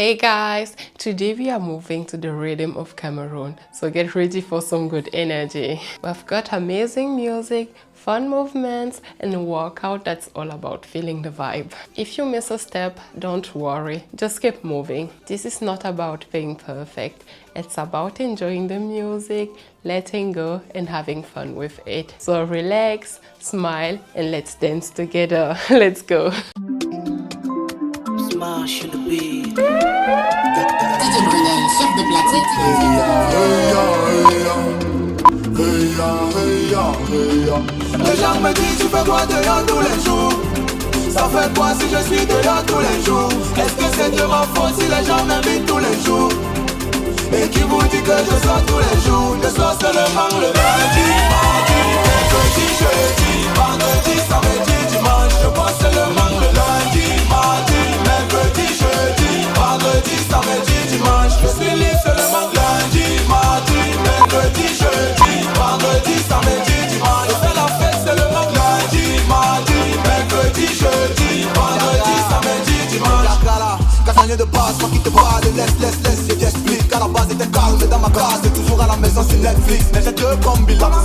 Hey guys, today we are moving to the rhythm of Cameroon, so get ready for some good energy. We've got amazing music, fun movements, and a workout that's all about feeling the vibe. If you miss a step, don't worry, just keep moving. This is not about being perfect, it's about enjoying the music, letting go, and having fun with it. So relax, smile, and let's dance together. Let's go. Smash the beat. DJ Brunel, chef de platine. Les gens me disent tu fais quoi dehors tous les jours? Ça fait quoi si je suis dehors tous les jours? Est-ce que c'est de ma faute si les gens m'invitent tous les jours? Et qui vous dit que je sors tous les jours? Le soir seulement le lundi, mardi, mercredi, jeudi, vendredi, samedi, dimanche. Je bois seulement le lundi, mardi, mercredi, jeudi, vendredi, samedi, dimanche. Je suis libre seulement lundi, mardi, mercredi, jeudi, vendredi, samedi, dimanche. Je fais la fête seulement lundi, mardi, mercredi, jeudi, vendredi, samedi, dimanche. Cassagne de base, moi qui te parle, laisse, je t'explique. À la base c'était calme, mais dans ma case, c'est toujours à la maison sur Netflix. Mais j'ai deux combilax,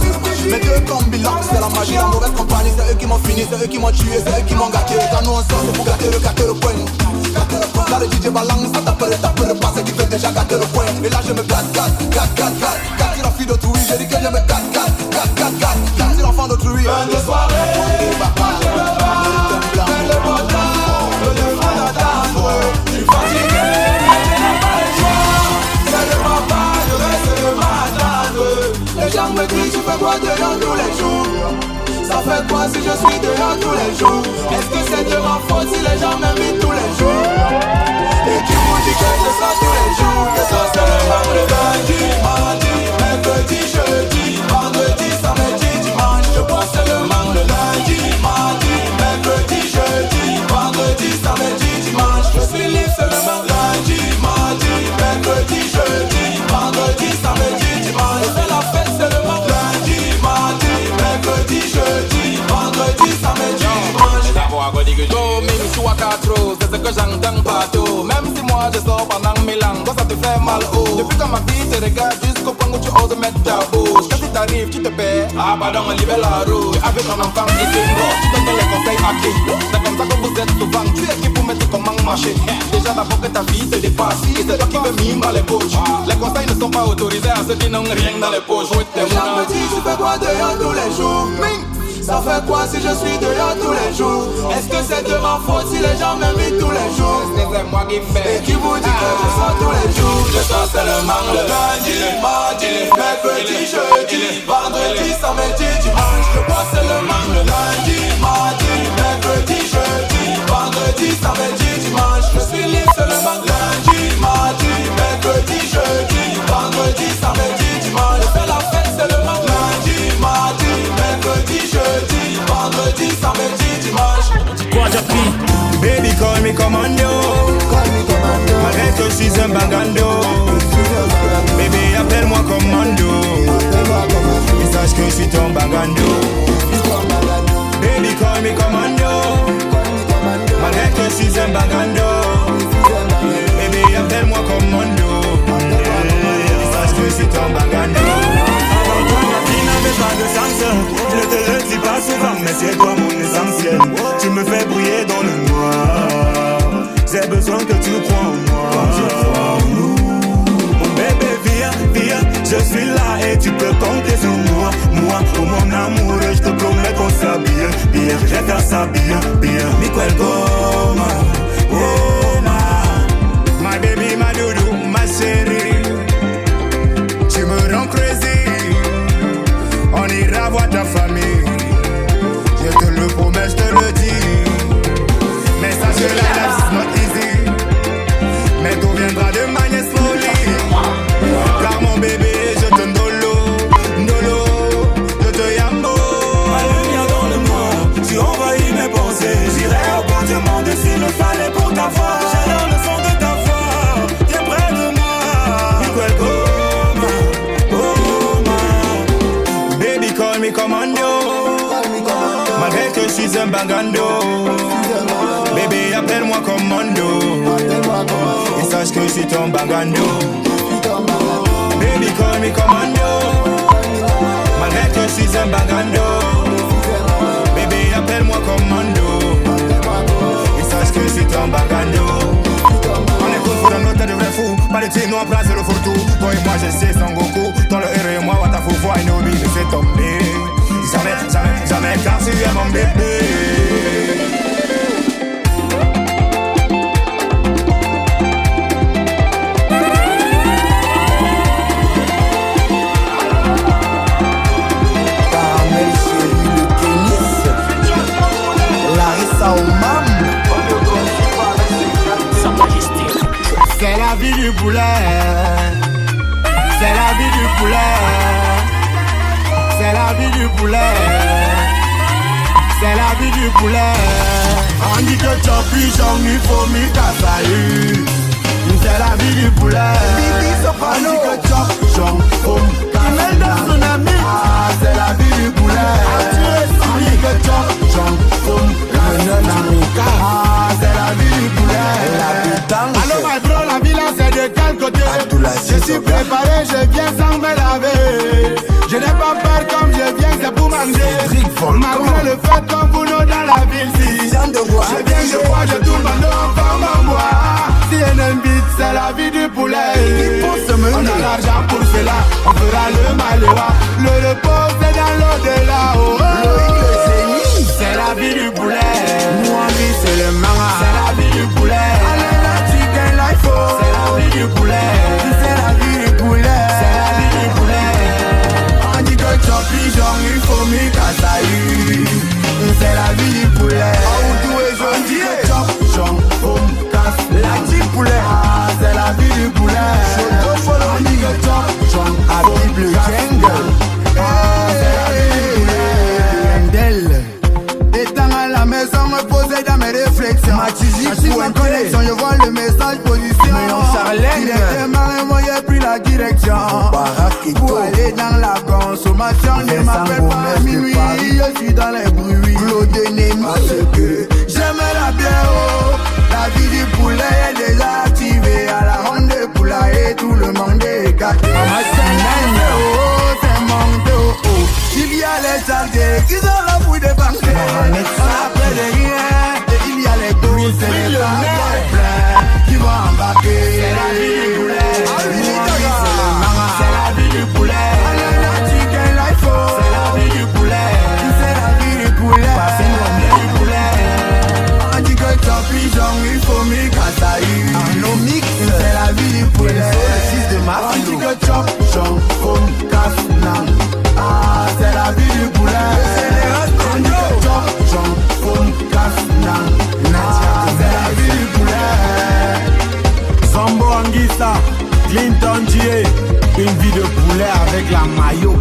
c'est la magie, la mauvaise compagnie. C'est eux qui m'ont fini, c'est eux qui m'ont tué, c'est eux qui m'ont gâté. Quand nous on sort, c'est pour gâter le point. Là le DJ balance, ça tape le passé qui fait déjà gâter le point. Et là je me gâte sur la fille d'autrui, j'ai dit que je me gâte sur l'enfant d'autrui. Fin de soirée, les gens me disent tu fais quoi dehors tous les jours? Ça fait quoi si je suis dehors tous les jours? Est-ce que c'est de ma faute si les gens m'invitent tous les jours? Et qui vous dit que je sors tous les jours? Je sors seulement le lundi, mardi, mercredi, jeudi, vendredi, samedi, dimanche. Je bois seulement le lundi, mardi, mercredi, jeudi, vendredi, samedi, dimanche. Je suis libre seulement lundi, mardi, mercredi, jeudi, vendredi, samedi, dimanche. Je fais la fête seulement lundi, mardi, mercredi, jeudi, vendredi, samedi, dimanche. Go, même si tu as trop, c'est ce que j'entends partout. Même si moi je sors pendant 1000 ans, toi ça te fait mal haut. Depuis que ma vie te regarde jusqu'au point où tu oses mettre ta bouche. Quand tu t'arrives, tu te perds. Ah pardon, libère la roue. Avec ton enfant et tes mots, tu te donnes les conseils à qui? C'est comme ça que vous êtes souvent. Tu es qui pour mettre comment marcher? Déjà d'abord que ta vie te dépasse. Et c'est toi qui veux mime dans les poches. Les conseils ne sont pas autorisés à ceux qui n'ont rien dans les poches. Les gens me disent tu fais quoi dehors tous les jours? Ça fait quoi si je suis dehors tous les jours? Est-ce que c'est de ma faute si les gens m'invitent tous les jours? C'est moi qui fais. Et qui vous dit que je sors tous les jours? Je sors seulement le lundi, mardi, mercredi, jeudi, vendredi, samedi, dimanche. Je bois seulement le lundi, mardi, mercredi, jeudi, vendredi, samedi, dimanche. Je suis libre seulement lundi, mardi, mercredi, jeudi, vendredi, samedi, dimanche. Je fais la fête seulement lundi, mardi, mercredi, jeudi, vendredi, samedi, dimanche. Quadruple, baby call me commando. Malgré que je suis un bagando, baby appelle-moi commando. Et sache que je suis ton bagando. Baby call me commando. Malgré que je suis un bagando, baby appelle-moi commando. Et sache que je suis ton bagando. Qui n'avait pas de chance, je ne te le dis pas souvent, mais c'est toi mon essentiel. Tu me fais briller dans le noir. J'ai besoin que tu crois en moi. Comme je crois en nous. je suis ton bagando. Baby call me commando. Malgré que je suis un bagando. Bébé appelle-moi commando. Et sache que je suis ton bagando. On est fou dans notre tête de vrai fou. Pas de tir, nous on prend c'est le photo. Toi et moi je sais Son Goku. Dans le héros et moi what a fou voir une hobby. Je sais tomber. Jamais car tu es mon bébé. C'est la vie du poulet. C'est la vie du poulet. C'est la vie du poulet. C'est la vie du poulet. On dit que Chopi, j'en il faut mi casaï. C'est la vie du poulet. On dit que Chopi, j'en faut mi casaï. Ah, c'est la vie du poulet. On dit que Chopi, j'en faut mi casaï. Ah, c'est la vie du poulet. Allô my bro, la vie là c'est de quel côté? Je suis préparé, je viens sans me laver. Je n'ai pas peur comme je viens, c'est pour manger. Malgré le fait comme vous nous dans la ville si je viens, je bois, je tourne mon nom comme un bois. Si on aime vite, c'est la vie du poulet. On a l'argent pour cela, on fera le malheur. Le repos c'est dans l'au-delà. Oh, oh. C'est la vie du poulet. Moi, c'est le manga. C'est la vie du poulet. C'est la vie du poulet. C'est la vie du poulet. C'est la vie du poulet. On dit que Chopi, genre il faut mi casaï. C'est la vie du poulet. On dit que Chopi, genre faut mi casaï. La vie du poulet. Ah, c'est la vie du poulet. On dit que Chopi, genre Habib le jungle. C'est la vie du poulet. Étant à la maison, me poser dans mes réflexions. Je suis en connexion, je vois le message position. Il est démarré, moi j'ai pris la direction. Pour aller dans la consommation. Ne m'appelle pas à minuit, je suis dans les bruits. Claude Nemi, j'aime la bière. La vie du poulet est déjà activée. À la ronde de poulailler, tout le monde est gâté. C'est mon dos. Il y a les chargés qui sont là pour dépenser. On a de rien. Et il y a les doses, c'est les pleins qui vont embarquer. C'est la vie du poulet. C'est la vie du poulet. C'est la vie du poulet. C'est la vie du poulet. C'est la vie du poulet. On dit que Chopi, genre il faut mi casaï. C'est la vie du poulet. On dit que Chopi, genre faut mi casaï. Ah, c'est la vie du poulet. On dit que Chopi, genre faut mi casaï. C'est la vie du poulet. Sambo Anguissa, Clinton J.A. Une vie de poulet avec la maillot.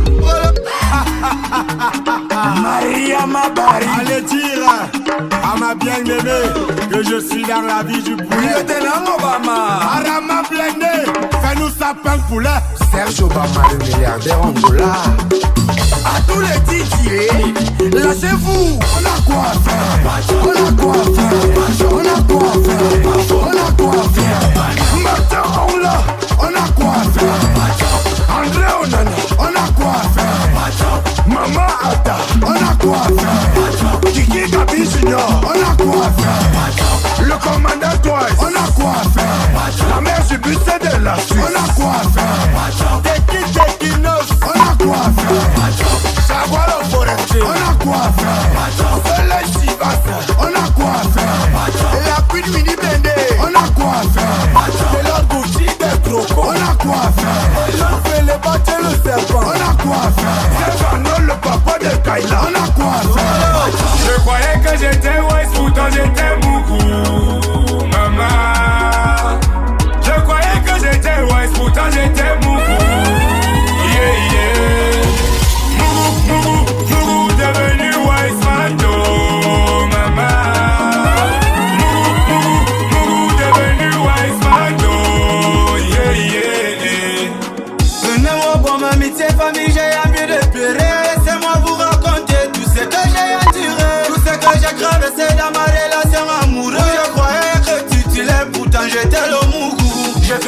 Maria Mabari. Allez dire à ma bien-aimée que je suis dans la vie du poulet. Lieutenant Obama. Arama Blende, fais-nous ça pain poulet. Serge Obama, le milliardaire en dollars. À tous les Didier, lâchez-vous. On a quoi faire. On a quoi faire. On a quoi faire. On a quoi faire. Martin Oula, on a quoi faire. André Onana, on a quoi faire. Maman Ata, on a quoi faire. Kiki Gabi Junior, on a quoi faire. Le commandant Toys, on a quoi faire. La mère du but c'est de la Suisse, on a quoi faire. Tekinos, on a quoi faire. Savoir le forestier, on a quoi faire. Le Chivas, on a quoi faire. Et la Queen Mini Bende, on a quoi faire. Et l'autre Gucci des crocos, on a quoi faire. On fait les bâtés le serpent, on a quoi faire. C'est Jean-Noël le papa de Kaila, on a quoi faire. Je croyais que j'étais West, pourtant j'étais Mougou. Maman, je croyais que j'étais West, pourtant j'étais Mougou. Yeah, yeah. Mougou, devenu West Mando. Maman, Mougou, devenu West Mando. Yeah, yeah. Venez-moi pour m'amitié, famille, j'ai à mieux de pleurer. Laissez-moi vous raconter tout ce que j'ai enduré. Tout ce que j'ai traversé dans ma relation amoureuse. Je croyais que tu l'aimes, pourtant j'étais le Mougou. J'ai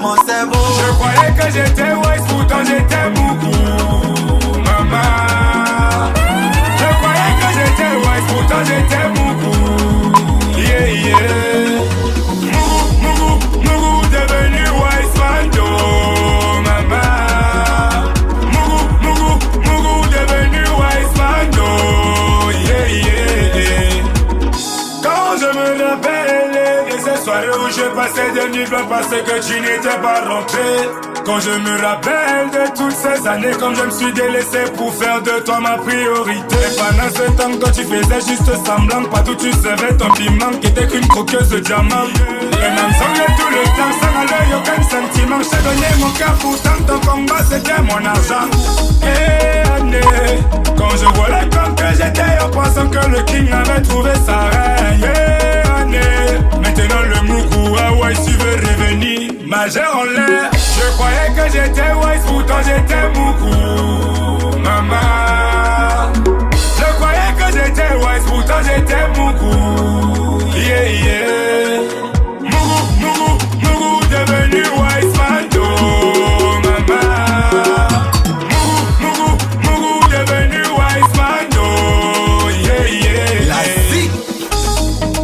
mon cerveau. Je croyais que j'étais wise, pourtant j'étais beaucoup. Maman. Je croyais que j'étais wise, pourtant j'étais beaucoup. Yeah, yeah. Mougou, devenu wise Mando. Maman. Mougou, devenu wise Mando. Yeah, yeah. Quand je me rappelle de ces soirées où je passais des nuits blanches parce que tu n'étais pas rentré. Quand je me rappelle de toutes ces années, comme je me suis délaissé pour faire de toi ma priorité. Et pendant ce temps, quand tu faisais juste semblant, pas tout tu savais ton piment qui était qu'une croqueuse de diamant. Et même semblait tout le temps, sans à l'œil aucun sentiment. Je t'ai donné mon cœur, pourtant ton combat c'était mon argent. Et année, quand je vois le temps que j'étais en pensant que le king avait trouvé sa reine. Yeah, année, maintenant le moukou, ah ouais, tu veux revenir, majeur en l'air. Je croyais que j'étais wise, pourtant j'étais moukou. Maman. Je croyais que j'étais wise, pourtant j'étais moukou. Yeah, yeah. Mougou, devenu wise Mando. Maman. Mougou, devenu wise Mando. Yeah, yeah. La zik.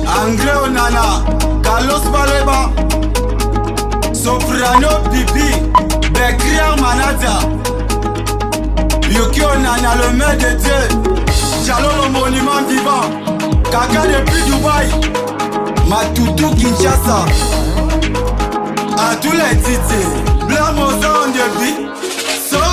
Anglais Onana, Carlos Baleba, Soprano Bibi, Bekriar Manata, Yuki Onana, le maître de Dieu, Jalon le monument vivant, Kaka depuis Dubaï, Matoutou Kinshasa, à tous les titres, Blanc Moza on the beat, solo.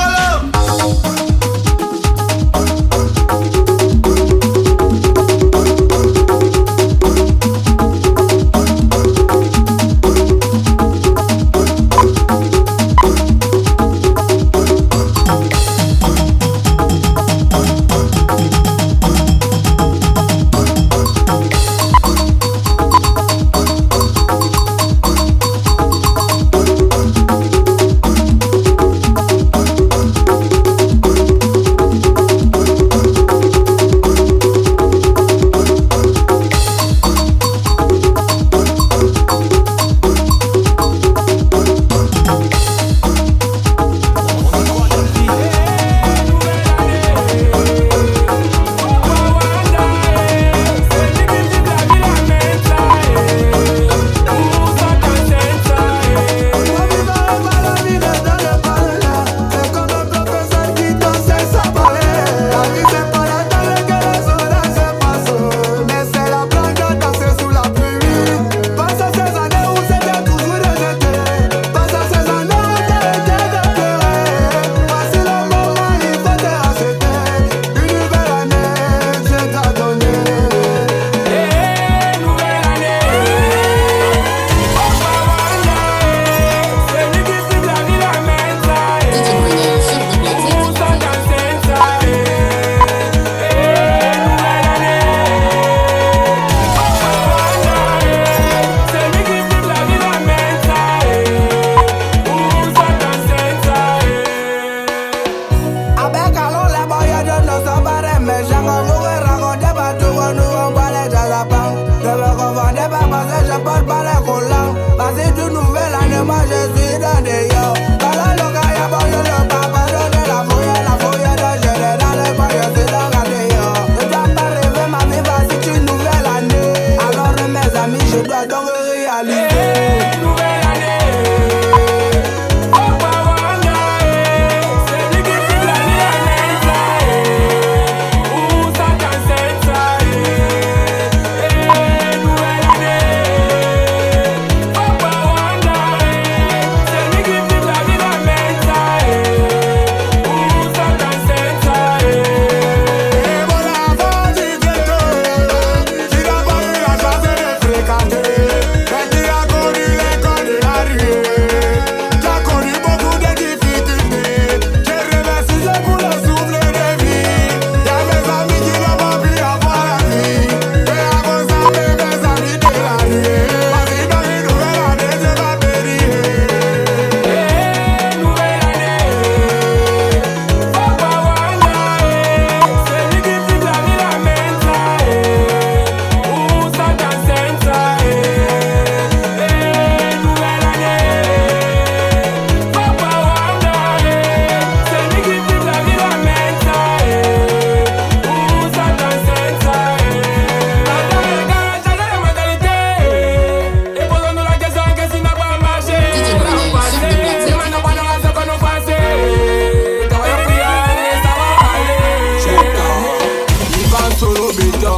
solo béton.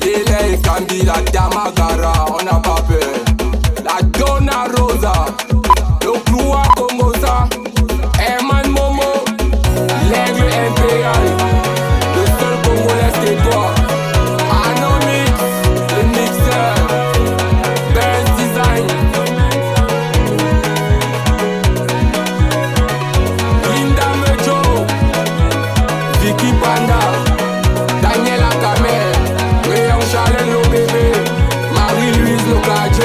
Yélé et Cambi, la Damagara, on n'a pas peur. La Donna Rosa, le Cloua Congosa, Herman Momo, l'aigle impérial, le seul Congolais c'est toi. Anomix, le mixeur, Best Design, Linda Mejo, Vicky Panda, Daniela Kamel, Léon Chalen le bébé, Marie-Louise Lokaja.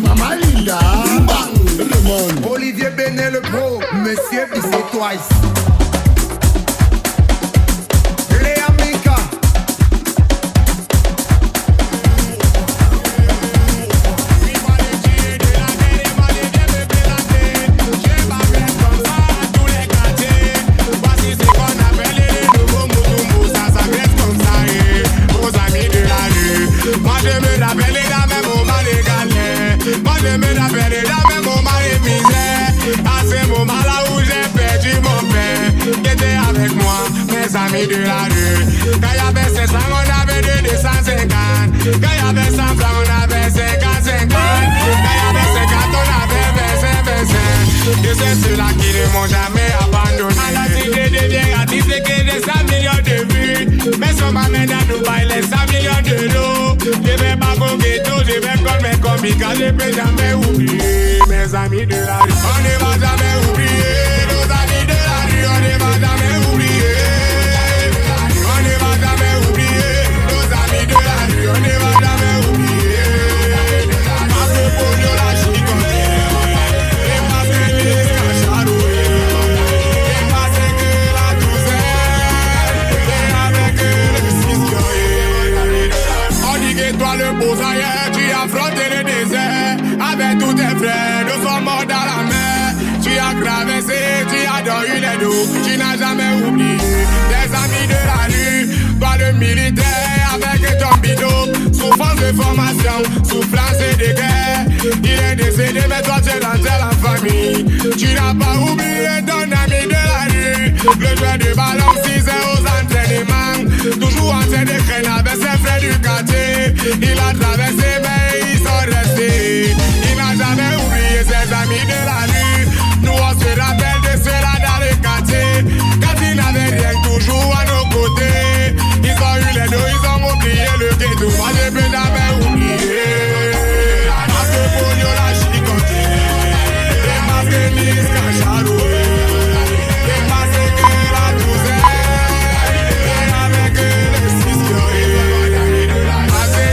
Maman Linda, le monde. Olivier Benet le pro, Monsieur Bissé Twice. Léa Mika. Moi je me rappelle les dames, mon mari galère. Moi je me rappelle les dames, mon mari misère. À ce moment-là où j'ai perdu mon père, qui était avec moi, mes amis de la rue. Quand il y avait 500, on avait 250. Quand il y avait 100 francs, on avait 50. Quand il y avait 50, on avait 25. Et c'est ceux-là qui ne m'ont jamais abandonné. À la cité de bien artistes qui des 100 millions de vues. Mais ça m'amène à Dubaï, les 100 millions d'euros. Je vais pas au ghetto, je vais comme mes combis, car je peux jamais oublier mes amis de la rue. On ne va jamais oublier nos amis de la rue, on ne va jamais oublier. On ne va jamais oublier nos amis de la rue, on ne va jamais oublier. Parce que pour nous la chicote, et parce que les cacharoués, et parce que la douzaine, et avec le sissioyer. On dit que toi le beau ailleurs, tu as affronté le désert. Avec tous tes frères, nous sommes morts dans la mer. Tu as traversé, tu as dormi les dos. Tu n'as jamais oublié tes amis de la rue. Toi le militaire avec ton bidon. Souffrance de formation, souffrance de guerre. Il est décédé mais toi tu es dans la famille. Tu n'as pas oublié ton ami de la rue. Le joueur de ballon 6 heures aux entraînements. Toujours en train de craindre avec ses frères du quartier. Il a traversé mais ils sont restés. Il n'a jamais oublié ses amis de la rue. Nous on se rappelle de ceux-là dans le quartier. Quand ils n'avaient rien, toujours à nos côtés. Ils ont eu les deux, ils ont oublié le ghetto. Moi je peux jamais oublier. Parce que pour nous la chicote, et parce que Nice cacharoué, et parce que la douzaine, et avec le sissioyer. Parce que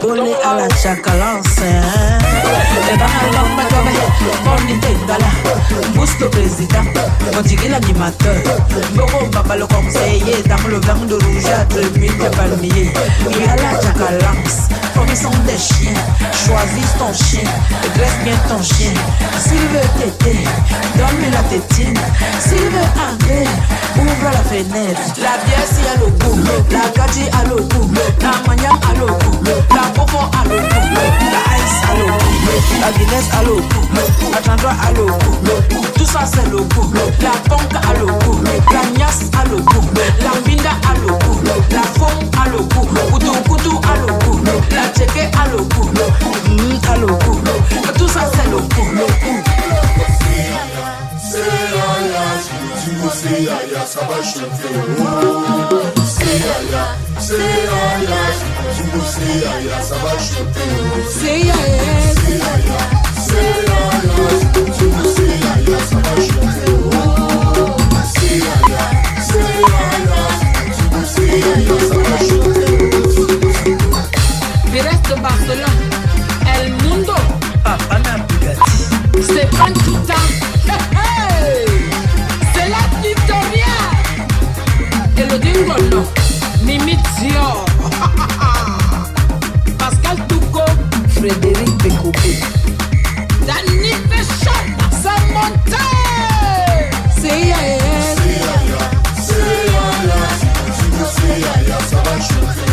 Olé à la chacalance. Les banales me tombent, bon n'itengala. Boost le président, montrer l'animateur. Boro papa le conseiller, dans le vin de rouge à 2000 palmiers. Il y a la chacalance, comme ils sont des chiens. Choisis ton chien, dresse bien ton chien. S'il veut téter, donne-lui la tétine. S'il veut entrer, ouvre la fenêtre. La bière si a le goût, la gadji a le goût, la maniam a le goût, la popo a le goût, la ice a le goût, la Guinness a le goût, la Chandra a le goût. Tout ça c'est le goût. La ponka a le goût, la niasse a le goût, la binda a le goût, la fond a le goût, kutu a le goût, la tcheke a le goût, a le goût. Tout ça c'est le goût. C'est yaya, ça va chauffer. C'est yaya, ça va chauffer. C'est yaya, ça va chauffer. Pires de Barcelone, El Mundo, Papa Nabugatti, Stéphane Touta, c'est la Victoria, Elodie Rollo, Mimi Dior, Pascal Touko, Frédéric Bécoupé, Danny Péchot, Samonte, c'est yaya, ça va chauffer.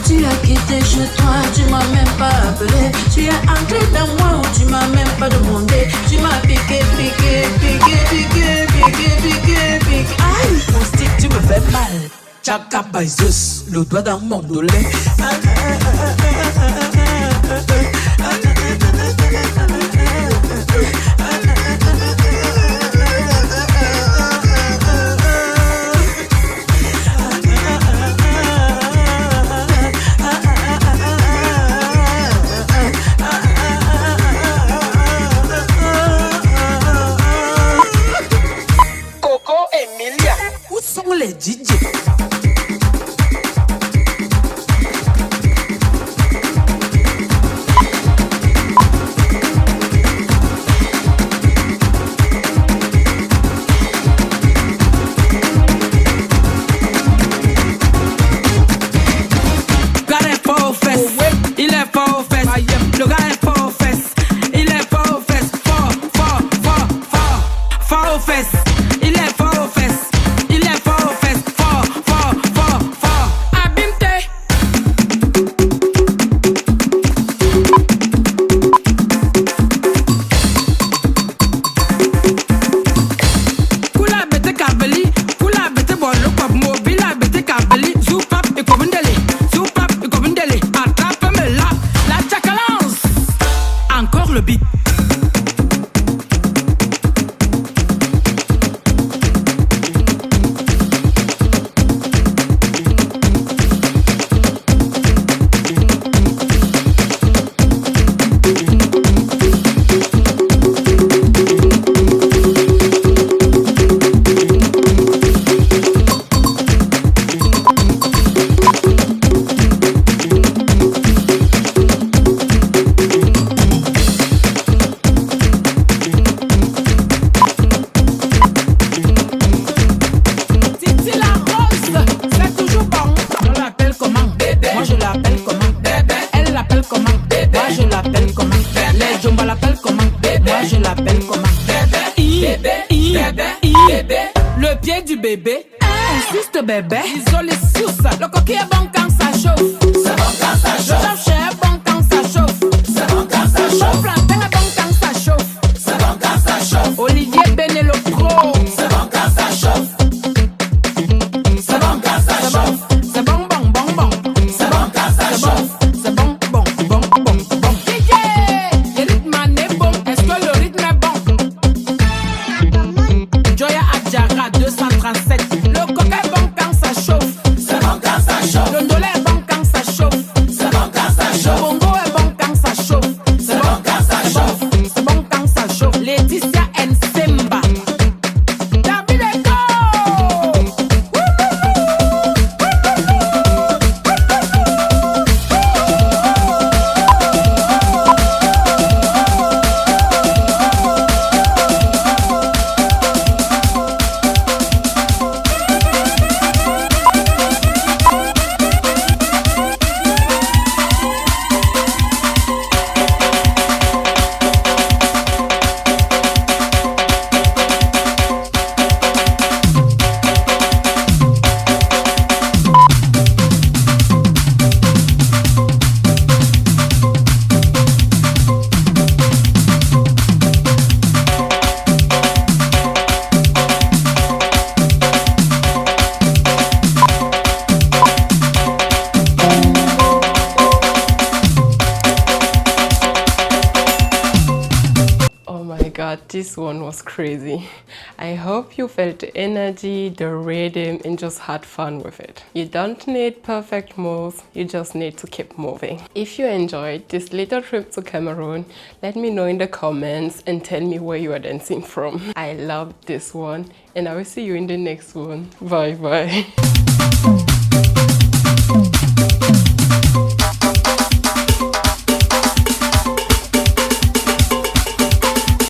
Tu as quitté chez toi, tu m'as même pas appelé. Tu es entré dans moi où tu m'as même pas demandé. Tu m'as piqué. Aïe, moustique, tu me fais mal. Chaka Zeus, le doigt dans mon dolé. Où sont les DJ? Le pied du bébé, insiste bébé. Isolé sur ça, le coquille est bon quand ça chauffe. C'est bon quand ça chauffe. Chercher est bon quand ça chauffe. C'est bon quand ça chauffe. Plantain est bon quand ça chauffe. C'est bon quand ça chauffe. Olivier Béné le pro. C'est bon quand ça chauffe. C'est bon quand ça chauffe. C'est bon. C'est bon quand ça chauffe. C'est bon. DJ, le rythme est bon. Est-ce que le rythme est bon? Joya Adjara 237. Le coca est bon quand ça chauffe. C'est bon quand ça chauffe. Le this one was crazy. I hope you felt the energy, the rhythm, and just had fun with it. You don't need perfect moves, you just need to keep moving. If you enjoyed this little trip to Cameroon, let me know in the comments and tell me where you are dancing from. I loved this one, and I will see you in the next one. Bye bye.